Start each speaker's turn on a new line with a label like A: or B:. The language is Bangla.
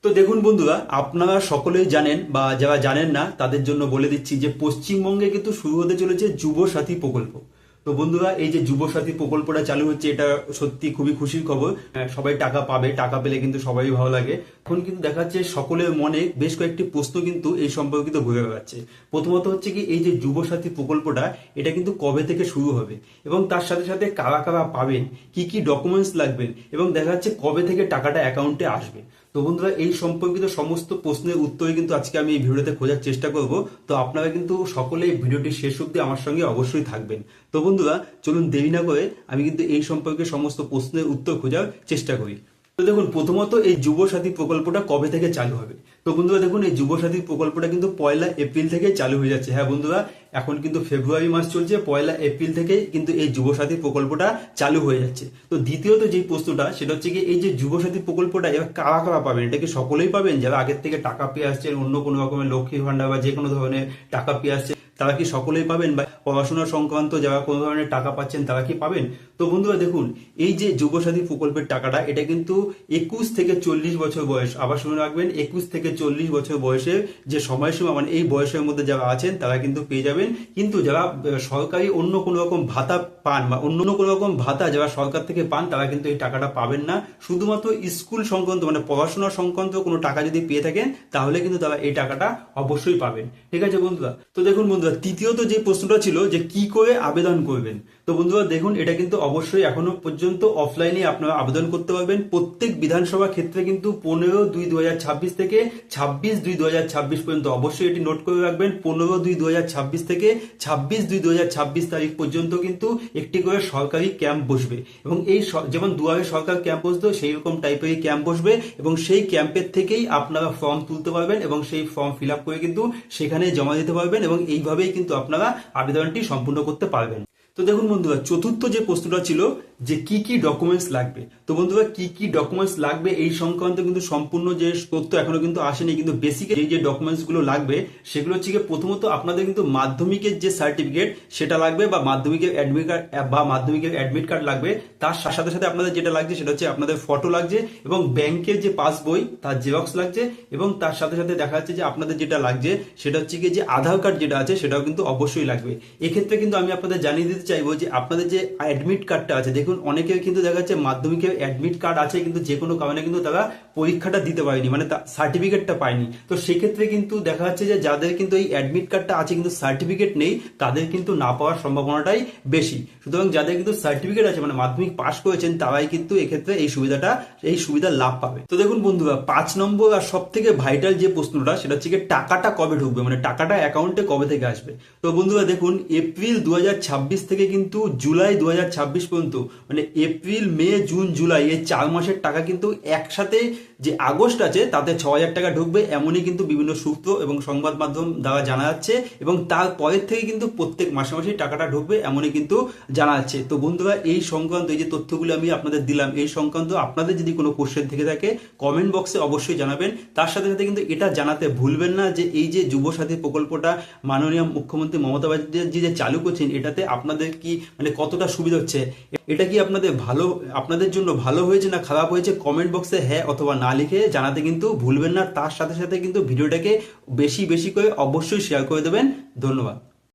A: তো দেখুন বন্ধুরা, আপনারা সকলেই জানেন বা যারা জানেন না তাদের জন্য বলে দিচ্ছি যে পশ্চিমবঙ্গে কিন্তু শুরু হতে চলেছে যুব সাথী প্রকল্প। তো বন্ধুরা, এই যে যুব সাথী প্রকল্পটা চালু হচ্ছে, এটা সত্যি খুবই খুশির খবর। সবাই টাকা পাবে, টাকা পেলে কিন্তু সবাই ভালো লাগে। এখন কিন্তু দেখা যাচ্ছে সকলের মনে বেশ কয়েকটি প্রশ্ন কিন্তু এই সম্পর্কিত ঘুরে বেড়াচ্ছে। প্রথমত হচ্ছে কি, এই যে যুব সাথী প্রকল্পটা এটা কিন্তু কবে থেকে শুরু হবে এবং তার সাথে সাথে কারা কারা পাবেন, কি কি ডকুমেন্টস লাগবেন এবং দেখা যাচ্ছে কবে থেকে টাকাটা অ্যাকাউন্টে আসবে। তো বন্ধুরা, এই সম্পর্কিত সমস্ত প্রশ্নের উত্তরে কিন্তু আজকে আমি এই ভিডিওতে খোঁজার চেষ্টা করব। তো আপনারা কিন্তু সকলেই ভিডিওটি শেষ অবধি আমার সঙ্গে অবশ্যই থাকবেন। তো বন্ধুরা, চলুন দেরি না করে আমি কিন্তু এই সম্পর্কে সমস্ত প্রশ্নের উত্তর খোঁজার চেষ্টা করি। তো দেখুন, প্রথমত এই যুব সাথী প্রকল্পটা কবে থেকে চালু হবে। তো বন্ধুরা দেখুন, এই যুব সাথী প্রকল্পটা কিন্তু 1 এপ্রিল থেকে চালু হয়ে যাচ্ছে। হ্যাঁ বন্ধুরা, এখন কিন্তু ফেব্রুয়ারি মাস চলছে, 1 এপ্রিল থেকে কিন্তু এই যুব সাথী প্রকল্পটা চালু হয়ে যাচ্ছে। তো দ্বিতীয়ত যে প্রশ্নটা সেটা হচ্ছে কি, এই যে যুব সাথী প্রকল্পটা এবার কারা কারা পাবেন, এটা কি সকলেই পাবেন যারা আগের থেকে টাকা পেয়ে আসছেন, অন্য কোনো রকমের লক্ষ্মী ভান্ডার বা যে কোনো ধরনের টাকা পেয়ে আসছে, তারা কি সকলেই পাবেন? বা পড়াশোনা সংক্রান্ত যারা কোনো ধরনের টাকা পাচ্ছেন তারা কি পাবেন? তো বন্ধুরা দেখুন, এই যে যুবসাথী প্রকল্পের টাকাটা এটা কিন্তু 21 থেকে 40 বছর বয়স, আবার শুনে রাখবেন, 21 থেকে 40 বছর বয়সে যে সময়সীমা, মানে এই বয়সের মধ্যে যারা আছেন তারা কিন্তু পেয়ে যাবেন। কিন্তু যারা সরকারি অন্য কোনো রকম ভাতা পান বা অন্য কোনো রকম ভাতা যারা সরকার থেকে পান তারা কিন্তু এই টাকাটা পাবেন না। শুধুমাত্র স্কুল সংক্রান্ত মানে পড়াশোনা সংক্রান্ত কোনো টাকা যদি পেয়ে থাকেন তাহলে কিন্তু তারা এই টাকাটা অবশ্যই পাবেন। ঠিক আছে বন্ধুরা? তো দেখুন বন্ধুরা, তৃতীয়ত যে প্রশ্নটা ছিল যে কি করে আবেদন করবেন। তো বন্ধুরা দেখুন, এটা কিন্তু অবশ্যই এখনো পর্যন্ত অফলাইনে আপনারা আবেদন করতে পারবেন। প্রত্যেক বিধানসভা ক্ষেত্রে কিন্তু 15/2/2026 থেকে 26/2/2026 পর্যন্ত, অবশ্যই এটি নোট করে রাখবেন, 15/2/2026 থেকে 26/2/2026 তারিখ পর্যন্ত কিন্তু একটি করে সরকারি ক্যাম্প বসবে। এবং এই যেমন দুয়ারে সরকার ক্যাম্প বসতো সেই রকম টাইপেরই ক্যাম্প বসবে এবং সেই ক্যাম্পের থেকেই আপনারা ফর্ম তুলতে পারবেন এবং সেই ফর্ম ফিল আপ করে কিন্তু সেখানে জমা দিতে পারবেন এবং এইভাবেই কিন্তু আপনারা আবেদনটি সম্পূর্ণ করতে পারবেন। তো দেখুন বন্ধুরা, চতুর্থ যে প্রশ্নটা ছিল যে কি কি ডকুমেন্টস লাগবে। তো বন্ধুরা, কি কি ডকুমেন্টস লাগবে এই সংক্রান্ত কিন্তু সম্পূর্ণ যে তথ্য এখনো কিন্তু আসেনি, কিন্তু বেসিক যে ডকুমেন্টস গুলো লাগবে সেগুলো হচ্ছে কি, প্রথমত আপনাদের কিন্তু মাধ্যমিকের যে সার্টিফিকেট সেটা লাগবে বা মাধ্যমিকের অ্যাডমিট কার্ড লাগবে। তার সাথে সাথে আপনাদের যেটা লাগছে সেটা হচ্ছে আপনাদের ফটো লাগছে এবং ব্যাংকের যে পাসবই তার জেরক্স লাগছে এবং তার সাথে সাথে দেখা যাচ্ছে যে আপনাদের যেটা লাগছে সেটা হচ্ছে কি, যে আধার কার্ড যেটা আছে সেটাও কিন্তু অবশ্যই লাগবে। এক্ষেত্রে কিন্তু আমি আপনাদের জানিয়ে দিতে চাইবো যে আপনাদের যে অ্যাডমিট কার্ডটা আছে, দেখুন অনেকের কিন্তু দেখা যাচ্ছে মাধ্যমিকের অ্যাডমিট কার্ড আছে কিন্তু যে কোনো কারণে কিন্তু তারা পরীক্ষাটা দিতে পারেনি, মানে সার্টিফিকেটটা পায়নি। তো সেক্ষেত্রে কিন্তু দেখা যাচ্ছে যে যাদের কিন্তু এই অ্যাডমিট কার্ডটা আছে কিন্তু সার্টিফিকেট নেই, তাদের কিন্তু না পাওয়ার সম্ভাবনাটাই বেশি। সুতরাং যাদের কিন্তু সার্টিফিকেট আছে মানে মাধ্যমিক পাস করেছেন তারাই কিন্তু এক্ষেত্রে এই সুবিধার লাভ পাবে। তো দেখুন বন্ধুরা, 5 নম্বর আর সব থেকে ভাইটাল যে প্রশ্নটা সেটা হচ্ছে টাকাটা কবে ঢুকবে, মানে টাকাটা অ্যাকাউন্টে কবে থেকে আসবে। তো বন্ধুরা দেখুন, এপ্রিল 2026 থেকে কিন্তু জুলাই 2026 পর্যন্ত, মানে এপ্রিল মে জুন জুলাই এই 4 মাসের টাকা কিন্তু একসাথে, যে আগস্ট আছে তাতে 6,000 টাকা ঢুকবে, এমনই কিন্তু বিভিন্ন সূত্র এবং সংবাদ মাধ্যম দ্বারা জানা যাচ্ছে এবং তারপরের থেকে কিন্তু প্রত্যেক মাসে মাসে টাকাটা ঢুকবে এমনই কিন্তু জানা যাচ্ছে। তো বন্ধুরা, এই সংক্রান্ত এই যে তথ্যগুলো আমি আপনাদের দিলাম, এই সংক্রান্ত আপনাদের যদি কোনো কোশ্চেন থেকে থাকে কমেন্ট বক্সে অবশ্যই জানাবেন। তার সাথে সাথে কিন্তু এটা জানাতে ভুলবেন না যে এই যে যুব সাথী প্রকল্পটা মাননীয় মুখ্যমন্ত্রী মমতা ব্যানার্জি যে চালু করছেন এটাতে আপনাদের কি মানে কতটা সুবিধা হচ্ছে, এটা কি আপনাদের জন্য ভালো হয়েছে না খারাপ হয়েছে, কমেন্ট বক্সে হ্যাঁ অথবা না লিখে জানাতে কিন্তু ভুলবেন না। তার সাথে সাথে কিন্তু ভিডিওটাকে বেশি বেশি করে অবশ্যই শেয়ার করে দেবেন। ধন্যবাদ।